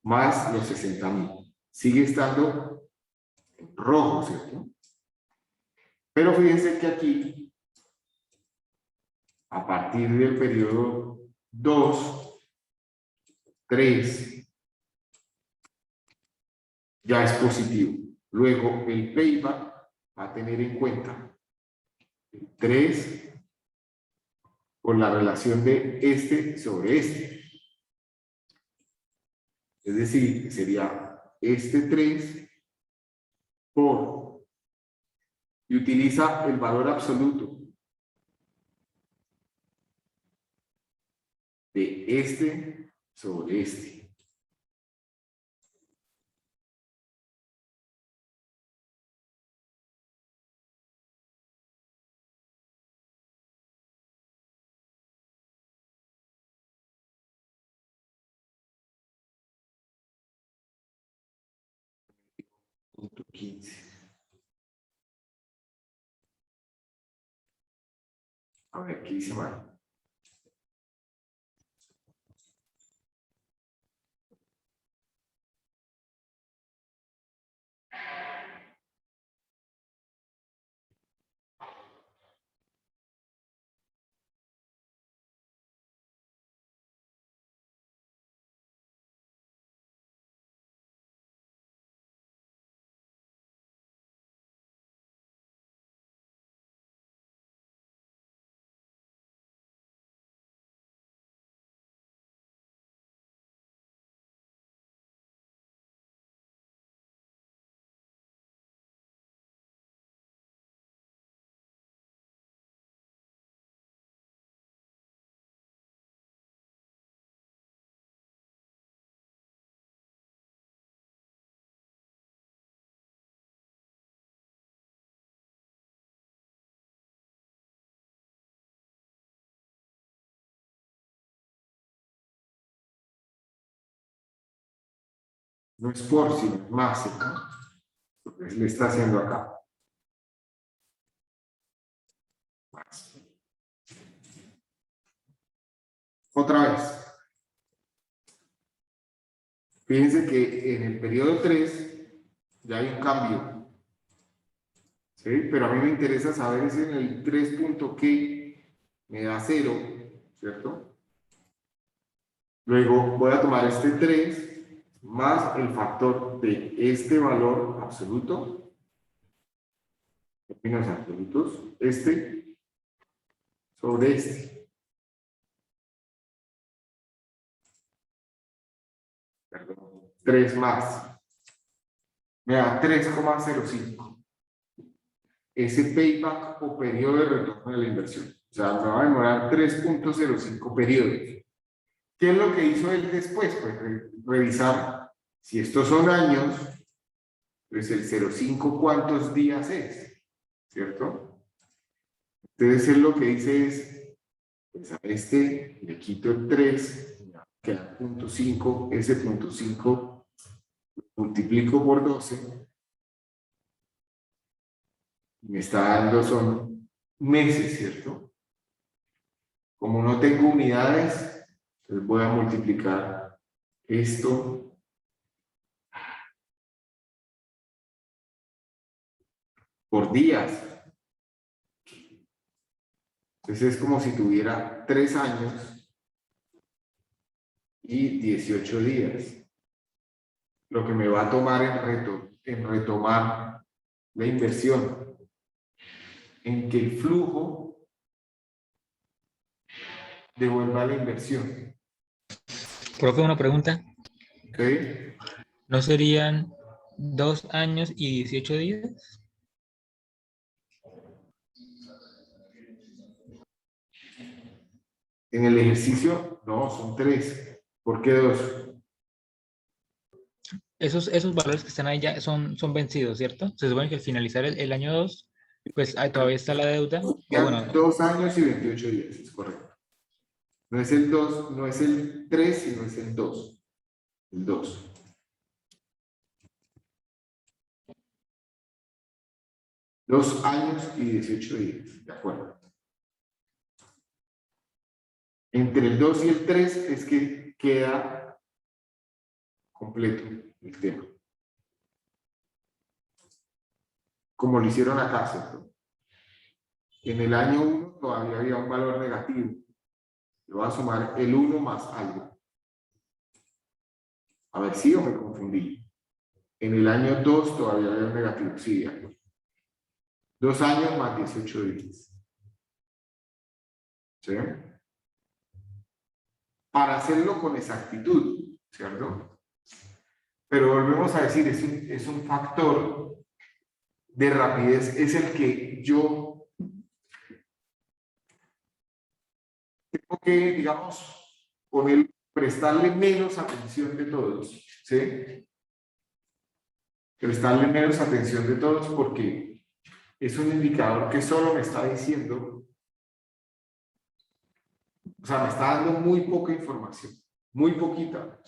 S2: más los 60.000. Sigue estando en rojo, ¿cierto? Pero fíjense que aquí, a partir del periodo 2, 3, ya es positivo. Luego, el payback va a tener en cuenta el 3 con la relación de este sobre este. Es decir, sería este 3 por, y utiliza el valor absoluto de este sobre este. Punto 15. A ver, ¿qué dice mal? No es por, sino más, ¿no? Lo que le está haciendo acá. Más. Otra vez. Fíjense que en el periodo 3 ya hay un cambio. ¿Sí? Pero a mí me interesa saber si en el 3 punto que me da 0, ¿cierto? Luego voy a tomar este 3 más el factor de este valor absoluto, términos absolutos, este sobre este. Perdón, 3 más. Me da 3,05. Ese payback o periodo de retorno de la inversión. O sea, me va a demorar 3,05 periodos. ¿Qué es lo que hizo él después? Pues revisar si estos son años, pues el 0,5 cuántos días es, ¿cierto? Entonces él lo que dice es, pues a este le quito el 3, queda 0,5, ese 0,5 multiplico por 12, y me está dando son meses, ¿cierto? Como no tengo unidades, entonces voy a multiplicar esto por días. Entonces es como si tuviera 3 años y 18 días. Lo que me va a tomar en retomar la inversión, en que el flujo devuelva la inversión.
S4: Profe, una pregunta.
S2: ¿Ok?
S4: ¿No serían 2 años y 18 días?
S2: En el ejercicio, no, son 3. ¿Por qué 2?
S4: esos valores que están ahí ya son vencidos, ¿cierto? Se supone que al finalizar el año 2, pues todavía está la deuda. O bueno,
S2: Ya 2 años y 28 días, es correcto. No es el 2, no es el 3, sino es el 2. El 2. Dos años y 18 días, de acuerdo. Entre el 2 y el 3 es que queda completo el tema. Como lo hicieron acá, ¿cierto? En el año 1 todavía había un valor negativo. Le voy a sumar el 1 más algo. A ver si yo me confundí. En el año 2 todavía había un negativo. Sí, de acuerdo. 2 años más 18 días. ¿Sí? Para hacerlo con exactitud, ¿cierto? Pero volvemos a decir, es un factor de rapidez, es el que yo tengo que, digamos, prestarle menos atención de todos, ¿sí? Prestarle menos atención de todos porque es un indicador que solo me está diciendo, o sea, me está dando muy poca información, muy poquita.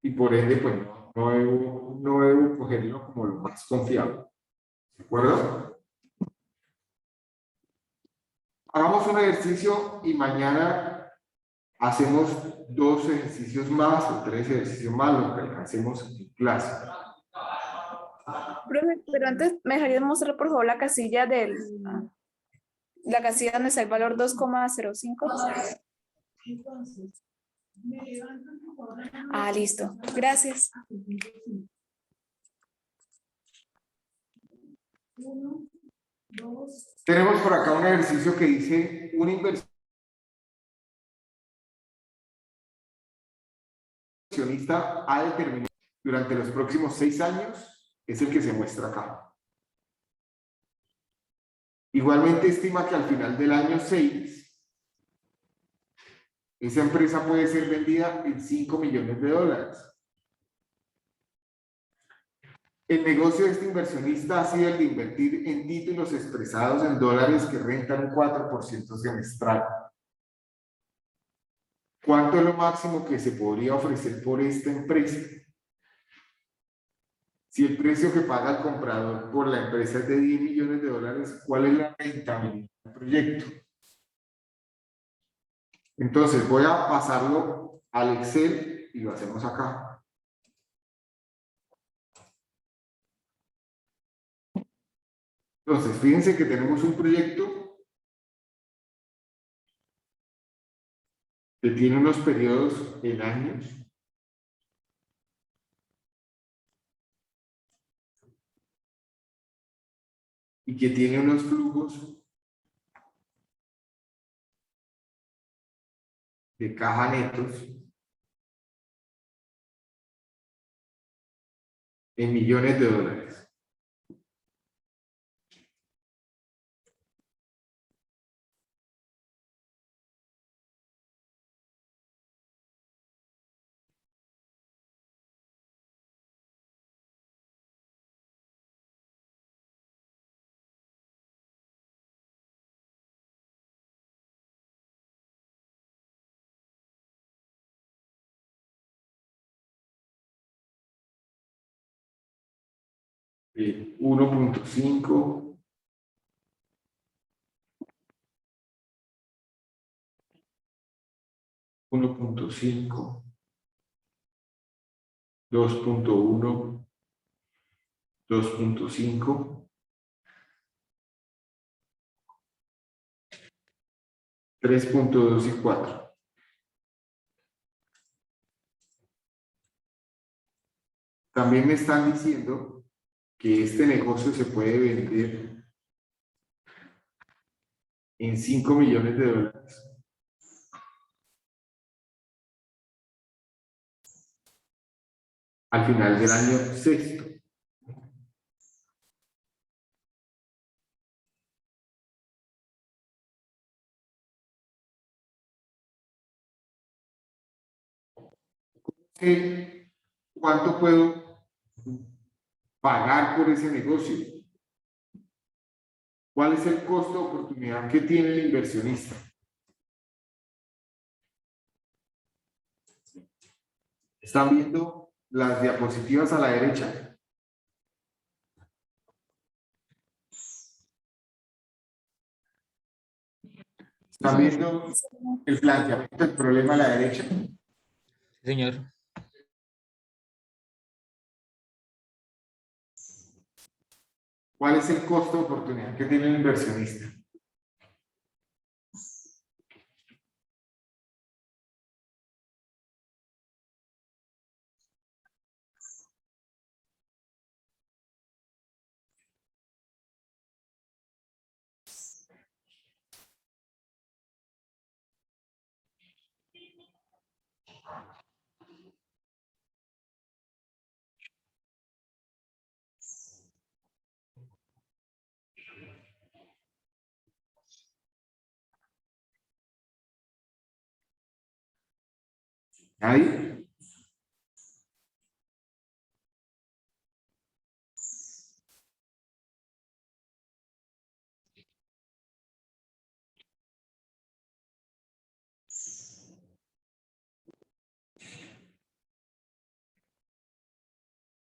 S2: Y por ende, pues no debo cogerlo como lo más confiable. ¿De acuerdo? Hagamos un ejercicio y mañana hacemos 2 ejercicios más o 3 ejercicios más, lo que alcancemos en clase.
S10: Profe, pero antes me dejaría mostrar por favor la casilla la casilla donde está el valor 2,05. Ah, listo. Gracias.
S2: Tenemos por acá un ejercicio que dice un inversionista ha determinado durante los próximos 6 años, es el que se muestra acá. Igualmente estima que al final del año 6, esa empresa puede ser vendida en $5 millones. El negocio de este inversionista ha sido el de invertir en títulos expresados en dólares que rentan un 4% semestral. ¿Cuánto es lo máximo que se podría ofrecer por esta empresa? Si el precio que paga el comprador por la empresa es de $10 millones, ¿cuál es la rentabilidad del proyecto? Entonces voy a pasarlo al Excel y lo hacemos acá. Entonces, fíjense que tenemos un proyecto que tiene unos periodos en años. Y que tiene unos flujos de caja netos en millones de dólares. De 1.5, 1.5, 2.1, 2.5, 3.2 y 4. También me están diciendo que este negocio se puede vender en $5 millones al final del año sexto. ¿Cuánto puedo pagar por ese negocio? ¿Cuál es el costo de oportunidad que tiene el inversionista? ¿Están viendo las diapositivas a la derecha? ¿Están viendo el planteamiento del problema a la derecha?
S4: Sí, señor.
S2: ¿Cuál es el costo de oportunidad que tiene el inversionista? ¿Ahí?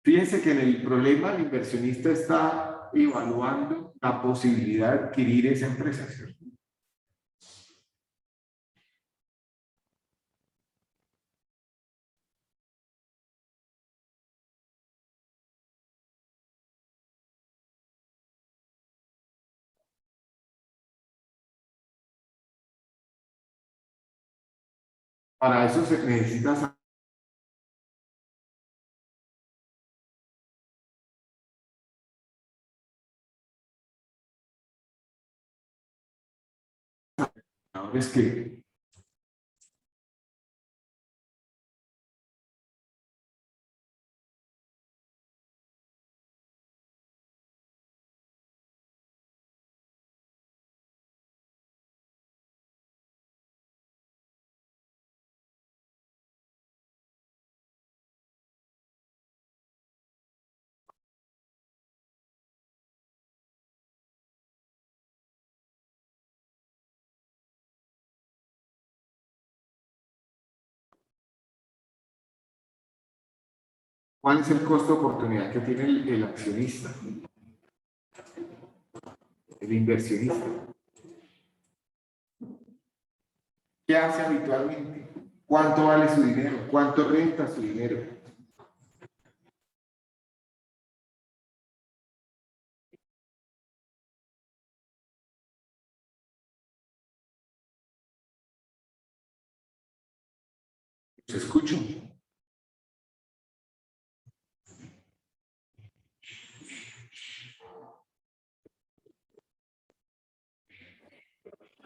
S2: Fíjense que en el problema el inversionista está evaluando la posibilidad de adquirir esa empresa, ¿cierto? Para eso se necesita saber que ¿cuál es el costo de oportunidad que tiene el accionista? El inversionista. ¿Qué hace habitualmente? ¿Cuánto vale su dinero? ¿Cuánto renta su dinero? ¿Se escucha?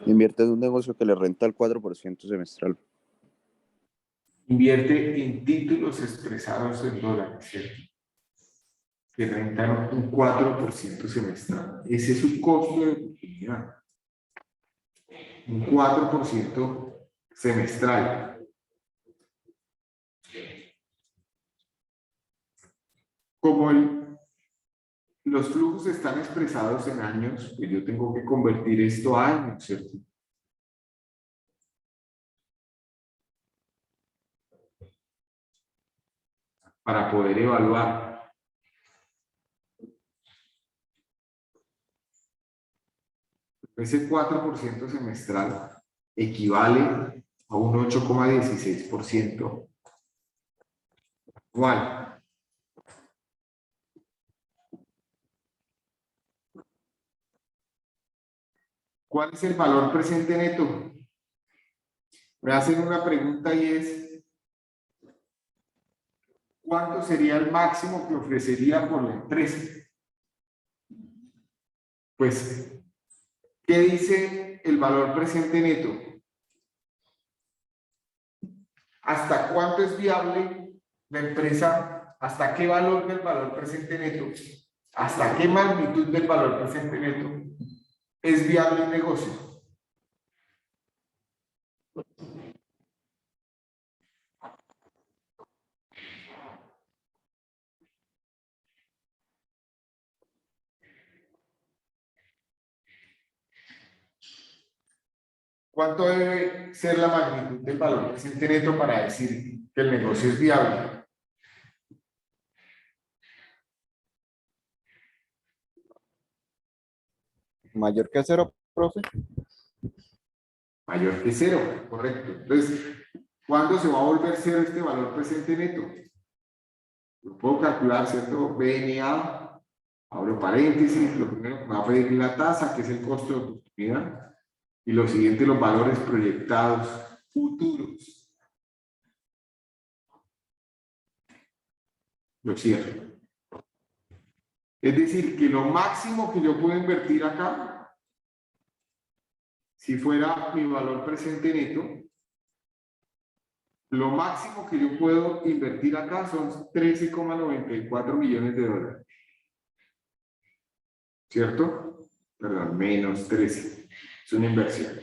S7: Invierte en un negocio que le renta el 4% semestral.
S2: Invierte en títulos expresados en dólares, ¿cierto? Que rentan un 4% semestral. Ese es su costo de oportunidad. Un 4% semestral. Como los flujos están expresados en años, pues yo tengo que convertir esto a años, ¿cierto? Para poder evaluar. Ese 4% semestral equivale a un 8,16% anual. ¿Cuál es el valor presente neto? Me hacen una pregunta y es, ¿cuánto sería el máximo que ofrecería por la empresa? Pues, ¿qué dice el valor presente neto? ¿Hasta cuánto es viable la empresa? ¿Hasta qué valor del valor presente neto? ¿Hasta qué magnitud del valor presente neto es viable el negocio? ¿Cuánto debe ser la magnitud del valor presente neto para decir que el negocio es viable?
S6: Mayor que cero, profe.
S2: Mayor que cero, correcto. Entonces, ¿cuándo se va a volver cero este valor presente neto? Lo puedo calcular, ¿cierto? BNA, abro paréntesis, lo primero que me va a pedir es la tasa, que es el costo de oportunidad, y lo siguiente, los valores proyectados futuros. Lo cierro. Es decir, que lo máximo que yo puedo invertir acá, si fuera mi valor presente neto, lo máximo que yo puedo invertir acá son 13,94 millones de dólares. ¿Cierto? Perdón, menos 13. Es una inversión.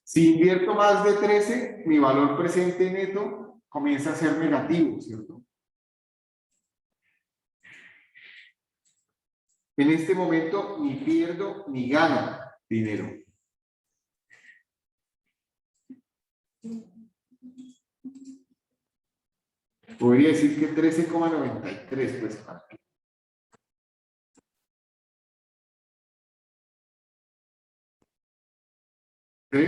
S2: Si invierto más de 13, mi valor presente neto comienza a ser negativo, ¿cierto? En este momento ni pierdo ni gano dinero. Podría decir que 13,93, pues. ¿Sí?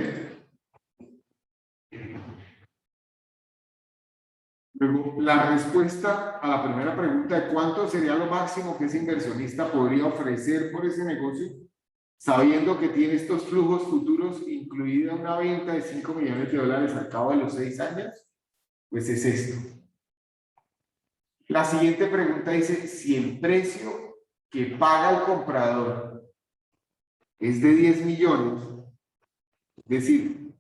S2: Luego, la respuesta a la primera pregunta de cuánto sería lo máximo que ese inversionista podría ofrecer por ese negocio, sabiendo que tiene estos flujos futuros, incluida una venta de 5 millones de dólares al cabo de los 6 años, pues es esto. La siguiente pregunta dice, si el precio que paga el comprador es de 10 millones, es decir,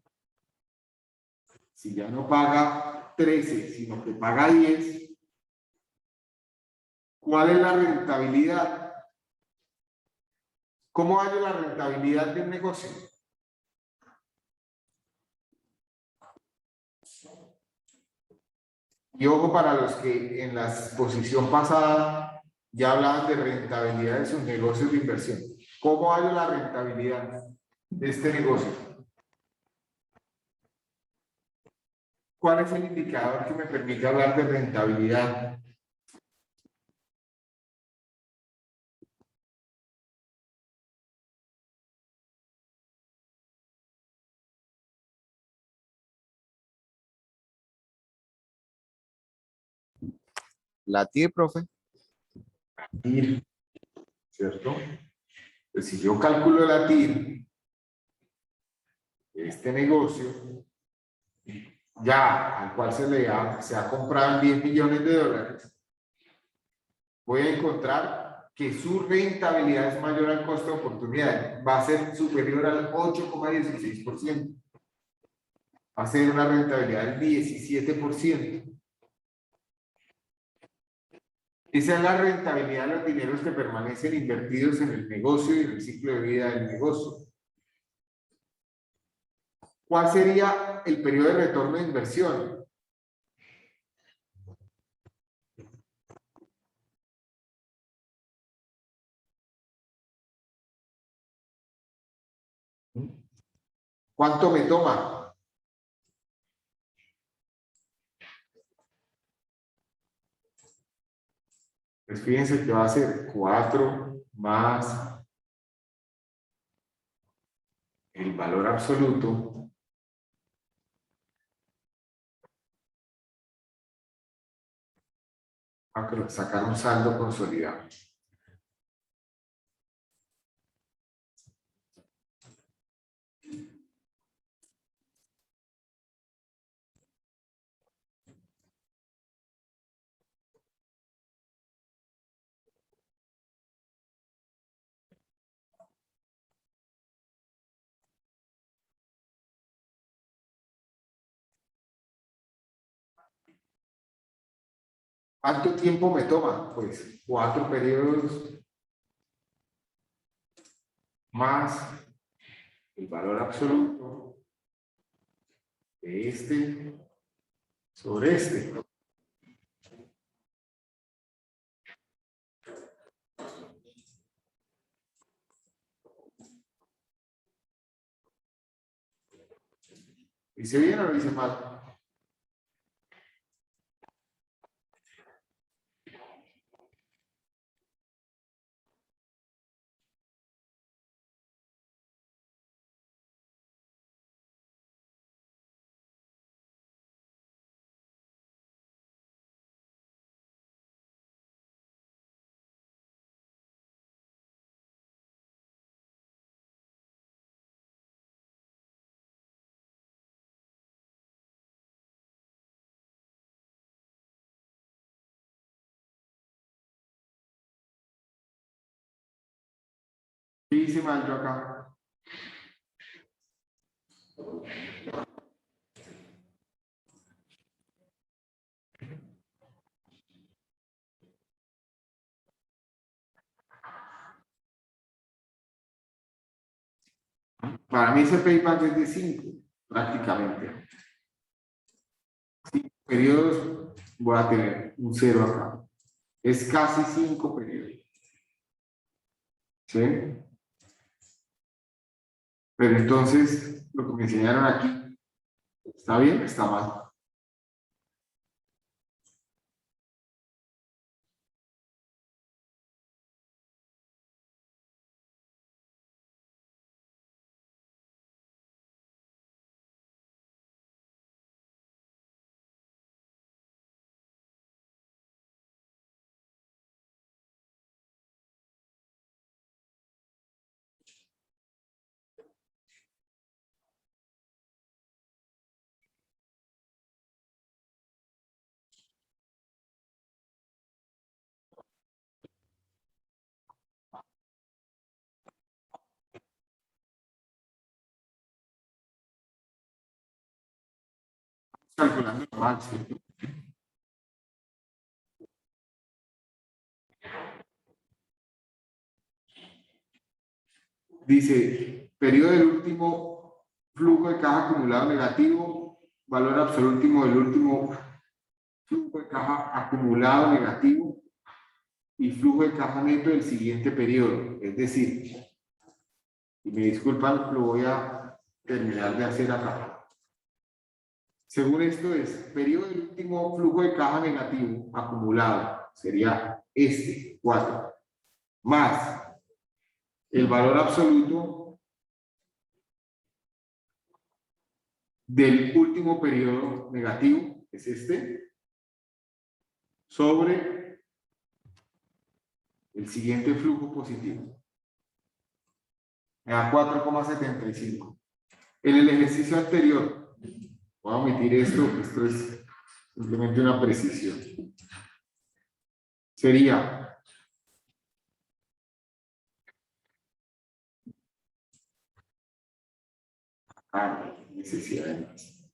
S2: si ya no paga 13, sino que paga 10, ¿cuál es la rentabilidad? ¿Cómo hallo la rentabilidad del negocio? Y ojo para los que en la exposición pasada ya hablaban de rentabilidad de sus negocios de inversión. ¿Cómo hallo la rentabilidad de este negocio? ¿Cuál es el indicador que me permite hablar de rentabilidad?
S1: La TIR, profe.
S2: TIR, ¿cierto? Pues si yo calculo la TIR, este negocio, ya al cual se ha comprado en 10 millones de dólares, voy a encontrar que su rentabilidad es mayor al costo de oportunidad, va a ser superior al 8,16%, va a ser una rentabilidad del 17%. Esa es la rentabilidad de los dineros que permanecen invertidos en el negocio y en el ciclo de vida del negocio. ¿Cuál sería el periodo de retorno de inversión? ¿Cuánto me toma? Pues fíjense que va a ser 4 más el valor absoluto a sacar un saldo consolidado. ¿Cuánto tiempo me toma? Pues 4 periodos más el valor absoluto de este sobre este. ¿Dice bien o lo dice mal? ¿Qué hice mal yo acá? Para mí ese payback es de 5, prácticamente. 5 periodos, voy a tener un 0 acá. Es casi 5 periodos. ¿Sí? Pero entonces, lo que me enseñaron aquí, ¿está bien o está mal? Calculando mal, ¿cierto? Dice, periodo del último flujo de caja acumulado negativo, valor absoluto del último flujo de caja acumulado negativo y flujo de caja neto del siguiente periodo. Es decir, y me disculpan, lo voy a terminar de hacer acá. Según esto es, periodo del último flujo de caja negativo acumulado, sería este, 4, más el valor absoluto del último periodo negativo, es este, sobre el siguiente flujo positivo. Me da 4,75. En el ejercicio anterior, voy a omitir esto es simplemente una precisión. Sería necesidad de más.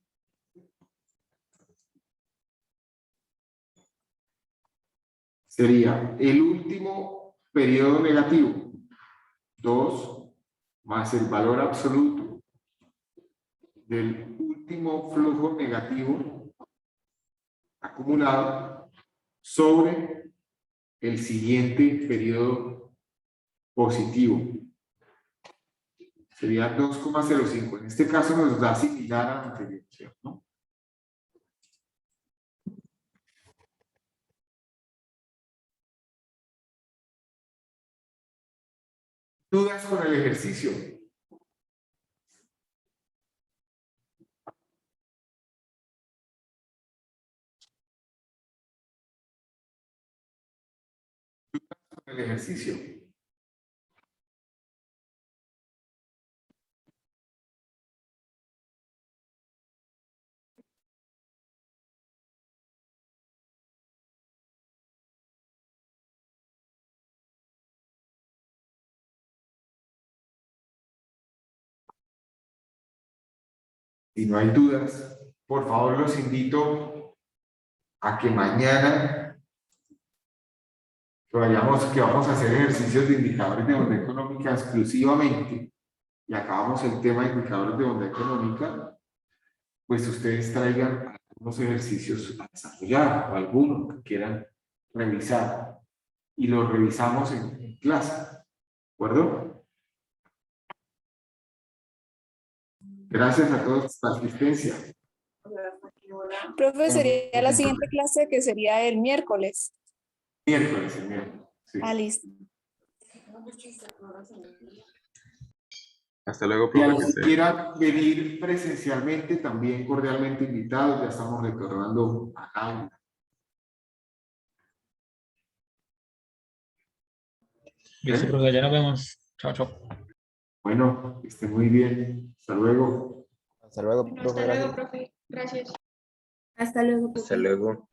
S2: Sería el último periodo negativo, 2 más el valor absoluto del último flujo negativo acumulado sobre el siguiente periodo positivo. Sería 2,05. En este caso nos da similar a lo anterior, ¿cierto? ¿Dudas con el ejercicio? ¿Dudas con el ejercicio? Si no hay dudas, por favor los invito a que mañana que vamos a hacer ejercicios de indicadores de bondad económica exclusivamente y acabamos el tema de indicadores de bondad económica, pues ustedes traigan algunos ejercicios a desarrollar o algunos que quieran revisar y los revisamos en clase, ¿de acuerdo? Gracias a todos por su asistencia.
S10: Profe, sería la siguiente clase que sería el miércoles.
S2: Miércoles, el miércoles. Sí.
S10: Ah, listo.
S6: Hasta luego,
S2: Y a
S6: profe.
S2: los que quieran venir presencialmente, también cordialmente invitados, ya estamos retornando a aula.
S4: Listo, profe, ya nos vemos. Chao, chao.
S2: Bueno, que esté muy bien. Hasta luego.
S1: Hasta luego, profe.
S3: Hasta
S1: Gracias.
S3: luego, profe. Gracias.
S10: Hasta luego, profe.
S1: Hasta luego.